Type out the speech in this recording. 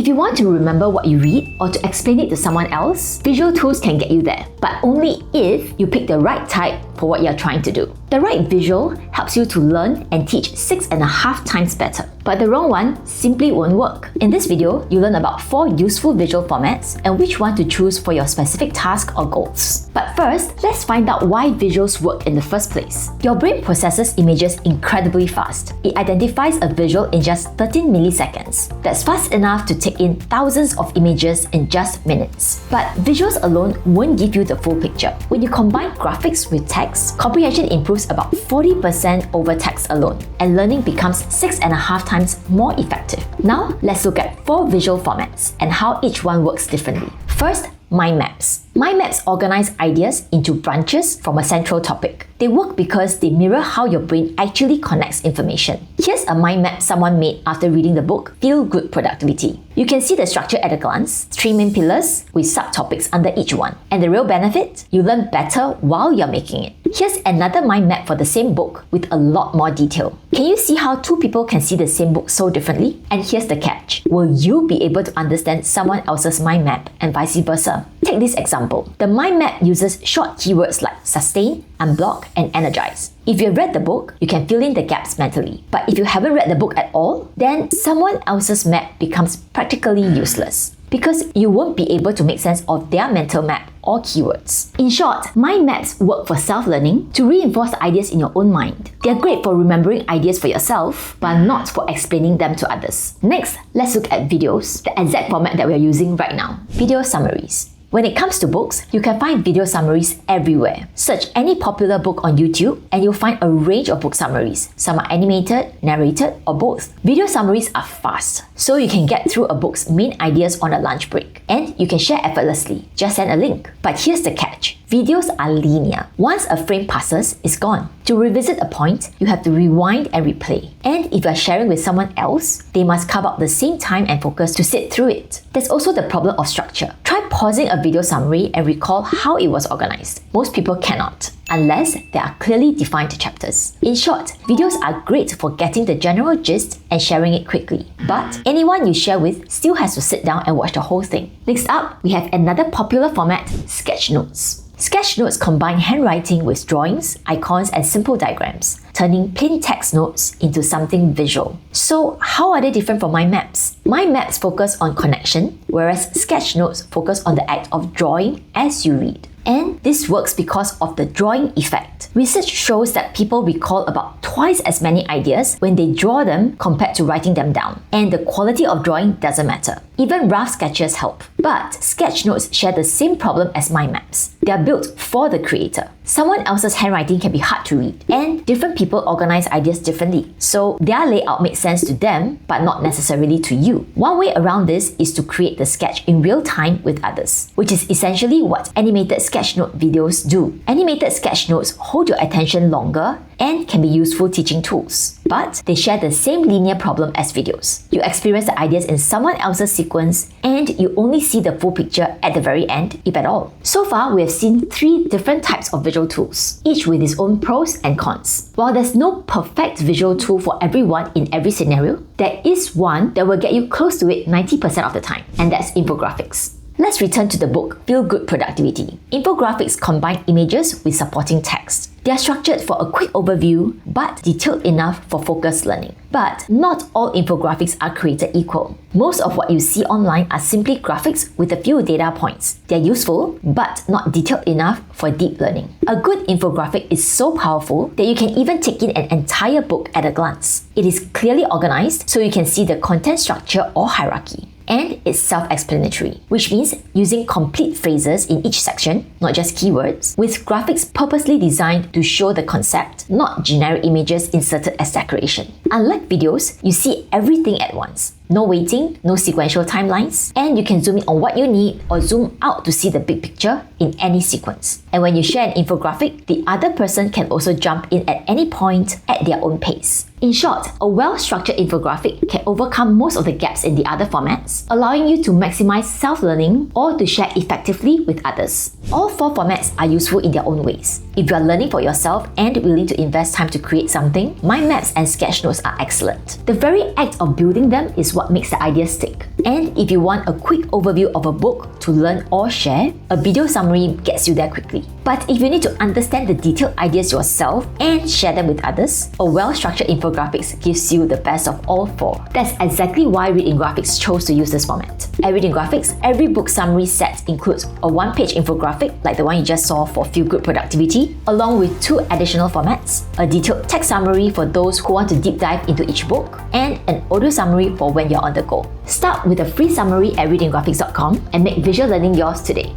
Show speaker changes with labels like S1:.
S1: If you want to remember what you read or to explain it to someone else, visual tools can get you there, but only if you pick the right type for what you're trying to do. The right visual helps you to learn and teach 6.5 times better, but the wrong one simply won't work. In this video, you learn about 4 useful visual formats and which one to choose for your specific task or goals. But first, let's find out why visuals work in the first place. Your brain processes images incredibly fast. It identifies a visual in just 13 milliseconds. That's fast enough to take in thousands of images in just minutes. But visuals alone won't give you the full picture. When you combine graphics with text, comprehension improves about 40% over text alone, and learning becomes 6.5 times more effective. Now, let's look at 4 visual formats and how each one works differently. First, mind maps. Mind maps organize ideas into branches from a central topic. They work because they mirror how your brain actually connects information. Here's a mind map someone made after reading the book Feel Good Productivity. You can see the structure at a glance, 3 main pillars with subtopics under each one. And the real benefit? You learn better while you're making it. Here's another mind map for the same book with a lot more detail. Can you see how 2 people can see the same book so differently? And here's the catch. Will you be able to understand someone else's mind map and vice versa? Take this example. The mind map uses short keywords like sustain, unblock, and energize. If you've read the book, you can fill in the gaps mentally. But if you haven't read the book at all, then someone else's map becomes practically useless, because you won't be able to make sense of their mental map or keywords. In short, mind maps work for self-learning to reinforce the ideas in your own mind. They're great for remembering ideas for yourself, but not for explaining them to others. Next, let's look at videos, the exact format that we're using right now. Video summaries. When it comes to books, you can find video summaries everywhere. Search any popular book on YouTube and you'll find a range of book summaries. Some are animated, narrated, or both. Video summaries are fast, so you can get through a book's main ideas on a lunch break. And you can share effortlessly. Just send a link. But here's the catch. Videos are linear. Once a frame passes, it's gone. To revisit a point, you have to rewind and replay. And if you're sharing with someone else, they must carve out the same time and focus to sit through it. There's also the problem of structure. Try pausing a video summary and recall how it was organized. Most people cannot, unless there are clearly defined chapters. In short, videos are great for getting the general gist and sharing it quickly. But anyone you share with still has to sit down and watch the whole thing. Next up, we have another popular format, Sketchnotes. Sketchnotes combine handwriting with drawings, icons, and simple diagrams, turning plain text notes into something visual. So, how are they different from mind maps? Mind maps focus on connection, whereas Sketchnotes focus on the act of drawing as you read. And this works because of the drawing effect. Research shows that people recall about twice as many ideas when they draw them compared to writing them down. And the quality of drawing doesn't matter. Even rough sketches help. But Sketchnotes share the same problem as mind maps. They are built for the creator. Someone else's handwriting can be hard to read, and different people organize ideas differently. So their layout makes sense to them, but not necessarily to you. One way around this is to create the sketch in real time with others, which is essentially what animated sketchnote videos do. Animated sketchnotes hold your attention longer and can be useful teaching tools. But they share the same linear problem as videos. You experience the ideas in someone else's sequence, and you only see the full picture at the very end, if at all. So far, we have seen 3 different types of visual tools, each with its own pros and cons. While there's no perfect visual tool for everyone in every scenario, there is one that will get you close to it 90% of the time, and that's infographics. Let's return to the book Feel Good Productivity. Infographics combine images with supporting text. They are structured for a quick overview, but detailed enough for focused learning. But not all infographics are created equal. Most of what you see online are simply graphics with a few data points. They're useful, but not detailed enough for deep learning. A good infographic is so powerful that you can even take in an entire book at a glance. It is clearly organized, so you can see the content structure or hierarchy. And it's self-explanatory, which means using complete phrases in each section, not just keywords, with graphics purposely designed to show the concept, not generic images inserted as decoration. Unlike videos, you see everything at once. No waiting, no sequential timelines, and you can zoom in on what you need or zoom out to see the big picture in any sequence. And when you share an infographic, the other person can also jump in at any point at their own pace. In short, a well-structured infographic can overcome most of the gaps in the other formats, allowing you to maximize self-learning or to share effectively with others. All 4 formats are useful in their own ways. If you are learning for yourself and willing to invest time to create something, mind maps and sketchnotes videos are excellent. The very act of building them is what makes the idea stick. And if you want a quick overview of a book to learn or share, a video summary gets you there quickly. But if you need to understand the detailed ideas yourself and share them with others, a well-structured infographics gives you the best of all four. That's exactly why Read Infographics chose to use this format. At Read Infographics, every book summary set includes a one-page infographic like the one you just saw for Feel Good Productivity, along with 2 additional formats, a detailed text summary for those who want to deep dive into each book, and an audio summary for when you're on the go. Start with a free summary at readingraphics.com and make visual learning yours today.